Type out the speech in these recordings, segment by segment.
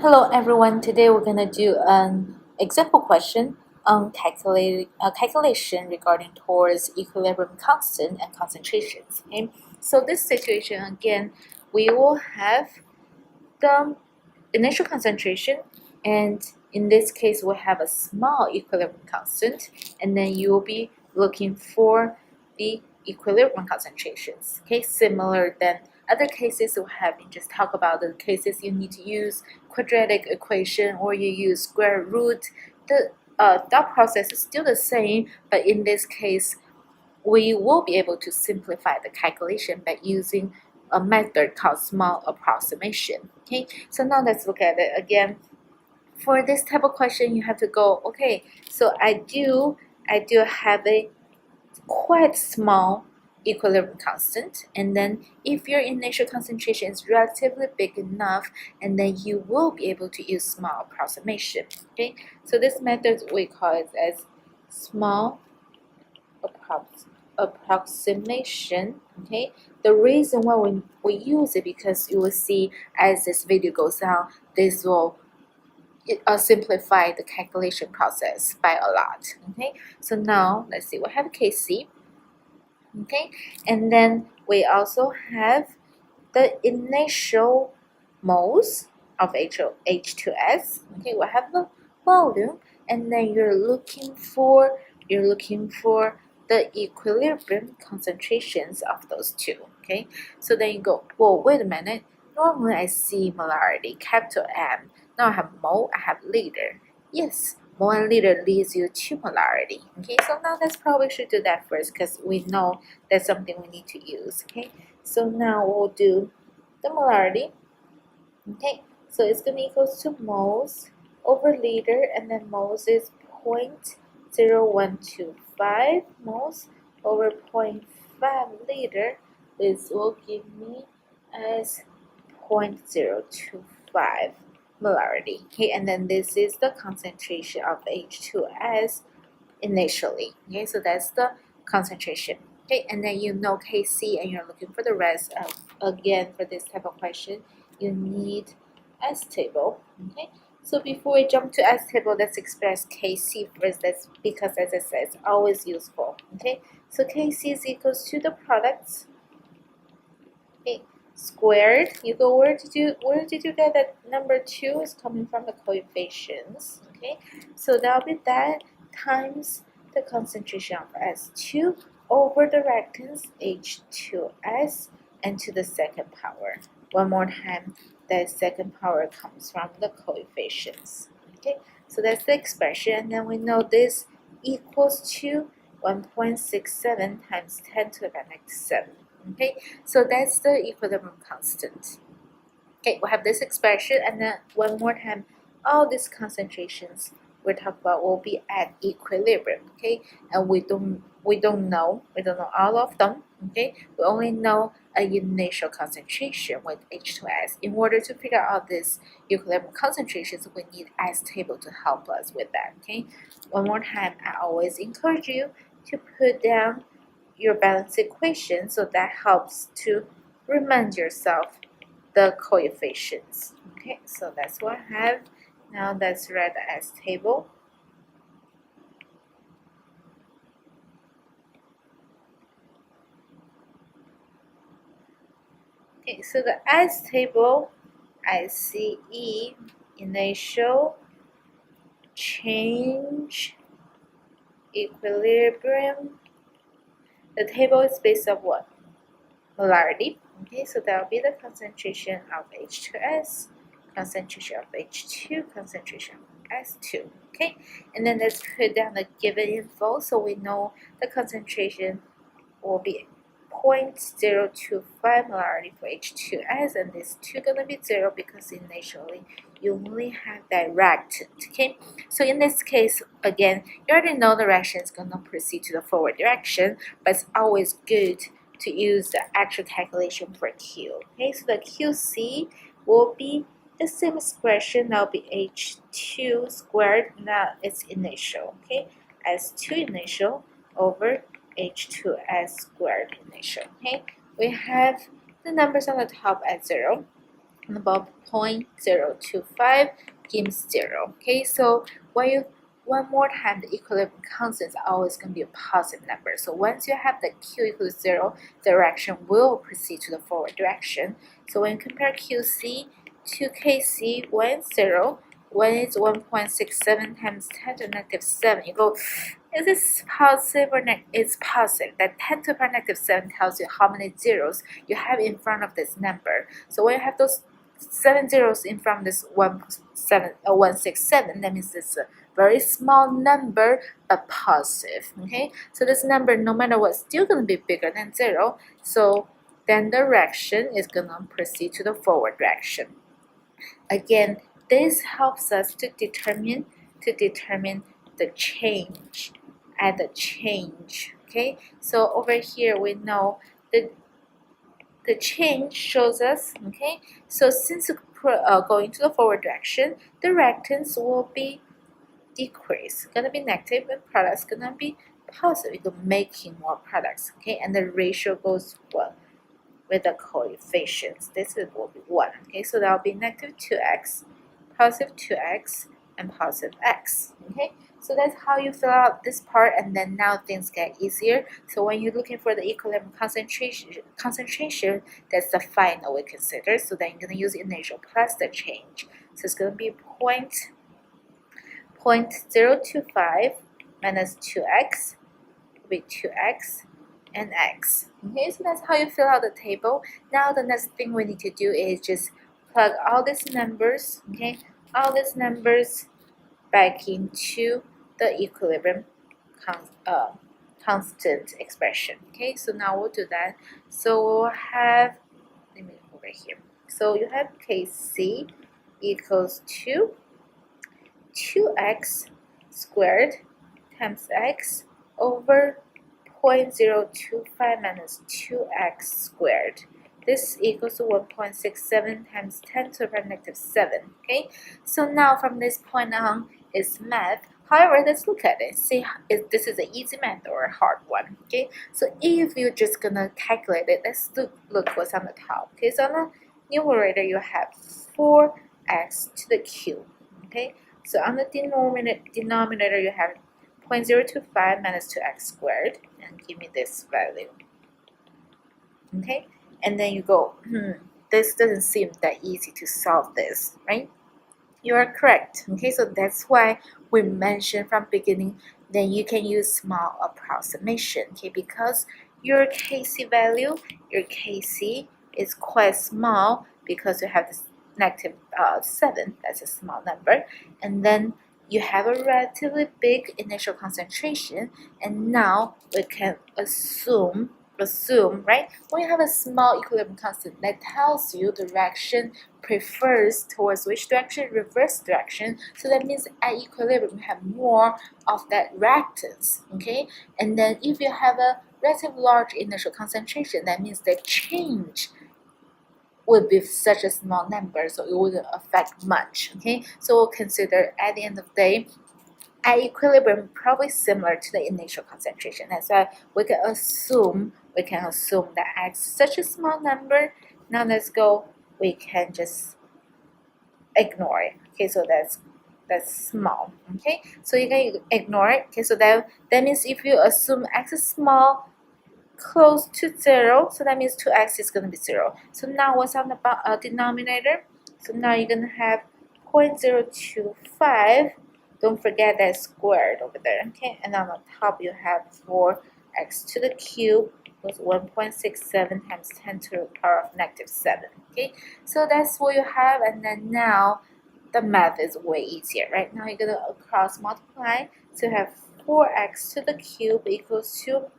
Hello everyone, today we're going to do an example question on calculation regarding towards equilibrium constant and concentrations. Okay, so this situation again, we will have the initial concentration, and in this case we'll have a small equilibrium constant, and then you will be looking for the equilibrium concentrations. Okay, similar than other cases we have been just talk about the cases you need to use quadratic equation or you use square root. The thought process is still the same, but in this case we will be able to simplify the calculation by using a method called small approximation. Okay, so now let's look at it again. For this type of question, you have to go, okay, so I do have a quite small equilibrium constant, and then if your initial concentration is relatively big enough, and then you will be able to use small approximation. Okay, so this method we call it as small approximation. Okay, the reason why we use it, because you will see as this video goes on, this will simplify the calculation process by a lot. Okay, so now let's see, we have Kc. Okay, and then we also have the initial moles of H2S. Okay, we have the volume, and then you're looking for the equilibrium concentrations of those two. Okay, so then you go, well, wait a minute, normally I see molarity, capital M. Now I have mole, I have liter. Yes, mole and liter leads you to molarity. Okay, so now let's probably should do that first, because we know that's something we need to use. Okay, so now we'll do the molarity. Okay, so it's going to equal to moles over liter, and then moles is 0.0125 moles over 0.5 liter. This will give me as 0.025 molarity. Okay, and then this is the concentration of H2S initially. Okay, so that's the concentration. Okay, and then you know Kc, and you're looking for the rest. Again, for this type of question, you need S table. Okay, so before we jump to S table, let's express Kc first. That's because, as I said, it's always useful. Okay, so Kc is equals to the products. Okay, squared. You go, where did you get that number 2 is coming from the coefficients. Okay, so that'll be that times the concentration of S2 over the reactants H2S and to the second power. One more time, that second power comes from the coefficients. Okay, so that's the expression, and then we know this equals to 1.67 times 10 to the negative 7. Okay, so that's the equilibrium constant. Okay, we have this expression, and then one more time, all these concentrations we're talking about will be at equilibrium. Okay, and we don't know all of them. Okay, we only know a initial concentration with H2S. In order to figure out this equilibrium concentrations, we need S table to help us with that. Okay, one more time, I always encourage you to put down your balance equation, so that helps to remind yourself the coefficients. Okay, so that's what I have. Now let's write the S table. Okay, so the S table, ICE, initial, change, equilibrium. The table is based on what? Molarity. Okay, so that will be the concentration of H2S, concentration of H2, concentration of S2. Okay, and then let's put down the given info, so we know the concentration will be 0.025 molarity for H2S, and this 2 gonna be 0 because initially you only have that reactant. Okay, so in this case, again, you already know the reaction is gonna proceed to the forward direction, but it's always good to use the actual calculation for Q. Okay, so the QC will be the same expression. That will be H2 squared. Now it's initial. Okay, S2 initial over H2S squared initial. Okay, we have the numbers on the top at 0. above 0.025 gives 0. Okay, so one more time, the equilibrium constant is always going to be a positive number. So once you have the Q equals 0, the direction will proceed to the forward direction. So when you compare QC to KC, when it's 0, when it's 1.67 times 10 to the negative 7, you go, is this positive or negative? It's positive. That 10 to the power negative 7 tells you how many zeros you have in front of this number. So when you have those 7 zeros in front of this 167, that means it's a very small number but positive. Okay, so this number, no matter what, still going to be bigger than 0. So then the direction is going to proceed to the forward direction. Again, this helps us to determine the change at the change. Okay, so over here we know the change shows us. Okay, so since going to the forward direction, the reactance will be decreased, gonna be negative, and products gonna be positive. You're making more products. Okay, and the ratio goes well with the coefficients. This will be 1. Okay, so that will be negative 2x, positive 2x, and positive x. Okay, so that's how you fill out this part, and then now things get easier. So when you're looking for the equilibrium concentration, that's the final we consider. So then you're going to use initial plus the change. So it's going to be 0.025 minus 2x will be 2x and x. Okay, so that's how you fill out the table. Now the next thing we need to do is just plug all these numbers, okay, all these numbers back into the equilibrium constant expression. Okay, so now we'll do that. So we'll have, let me over here. So you have Kc equals to 2x squared times x over 0.025 minus 2x squared. This equals to 1.67 times 10 to the power negative 7. Okay, so now from this point on, it's math. However, let's look at it. See if this is an easy math or a hard one. Okay, so if you're just gonna calculate it, let's look what's on the top. Okay, so on the numerator you have 4x to the cube. Okay, so on the denominator you have 0.025 minus 2x squared, and give me this value. Okay, and then you go, this doesn't seem that easy to solve this, right? You are correct. Okay, so that's why we mentioned from beginning that you can use small approximation. Okay, because your Kc value, your Kc is quite small because you have this negative 7, that's a small number, and then you have a relatively big initial concentration, and now we can assume, right? When you have a small equilibrium constant, that tells you the reaction prefers towards which direction? Reverse direction. So that means at equilibrium you have more of that reactance. Okay, and then if you have a relatively large initial concentration, that means the change would be such a small number, so it wouldn't affect much. Okay, so we'll consider at the end of the day, at equilibrium probably similar to the initial concentration. That's why we can assume that x is such a small number. Now let's go, we can just ignore it. Okay, so that's small. Okay, so you can ignore it. Okay, so that means if you assume x is small, close to 0, so that means 2x is going to be 0. So now what's on the denominator? So now you're going to have 0.025. Don't forget that squared over there. Okay, and on the top you have 4x to the cube was 1.67 times 10 to the power of negative 7. Okay, so that's what you have, and then now the math is way easier. Right now you're going to cross multiply, so you have 4x to the cube equals to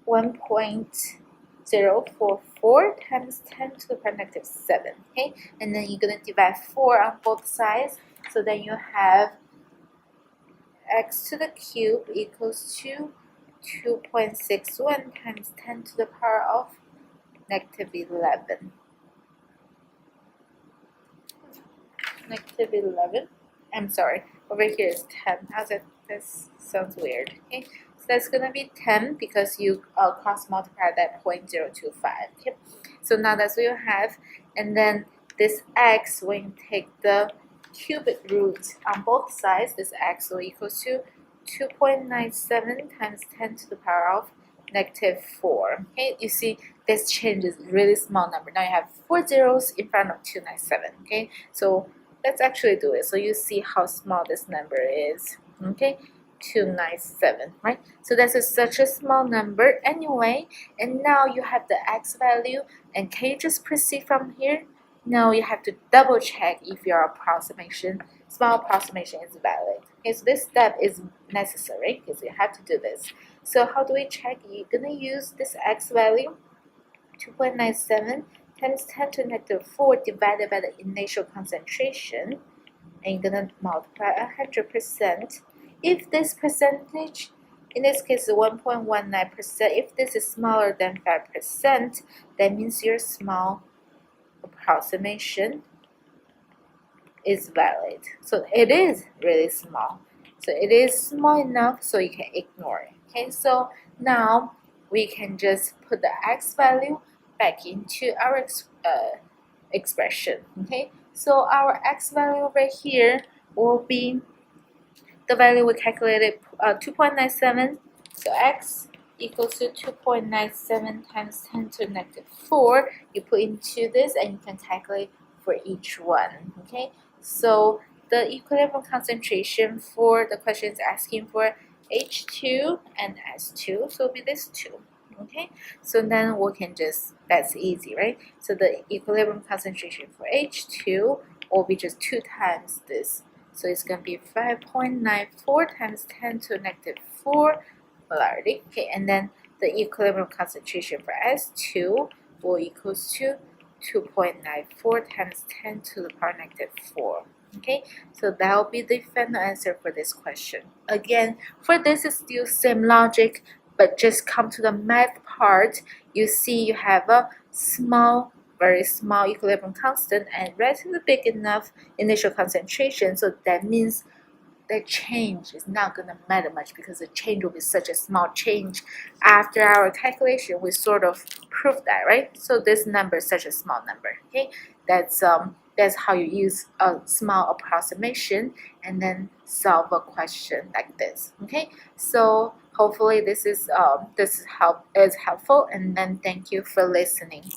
1.044 times 10 to the power negative 7. Okay, and then you're going to divide 4 on both sides, so then you have x to the cube equals to 2.61 times 10 to the power of negative 11. Negative 11. I'm sorry, over here is 10. How's it? This sounds weird. Okay, so that's gonna be 10 because you cross multiply that 0.025. Okay, so now that's what you have, and then this x, when you take the cubic root on both sides, this x will equal to 2.97 times 10 to the power of -4. Okay, you see this change is really small number. Now you have 4 zeros in front of 297. Okay, so let's actually do it so you see how small this number is. Okay, 297, right? So that's such a small number anyway, and now you have the x value, and can you just proceed from here? No, you have to double check if your approximation, small approximation, is valid. Okay, so this step is necessary because you have to do this. So how do we check? You're gonna use this x value, 2.97 times 10 to the -4 divided by the initial concentration, and you're gonna multiply 100%. If this percentage, in this case 1.19%, if this is smaller than 5%, that means your small approximation is valid. So it is really small. So it is small enough so you can ignore it. Okay, so now we can just put the x value back into our expression. Okay, so our x value over here will be the value we calculated, 2.97. So x equals to 2.97 times 10 to the -4. You put into this and you can calculate for each one. Okay, so the equilibrium concentration for the question is asking for H2 and S2, so it'll be this 2. Okay, so then we can just, that's easy, right? So the equilibrium concentration for H2 will be just 2 times this. So it's going to be 5.94 times 10 to the -4 molarity. Okay, and then the equilibrium concentration for S2 will equals to 2.94 times 10 to the power -4. Okay, so that will be the final answer for this question. Again, for this is still same logic, but just come to the math part. You see you have a small, very small equilibrium constant and relatively big enough initial concentration, so that means the change is not going to matter much because the change will be such a small change. After our calculation, we sort of proved that, right? So this number is such a small number. Okay, that's how you use a small approximation and then solve a question like this. Okay, so hopefully this is helpful, and then thank you for listening.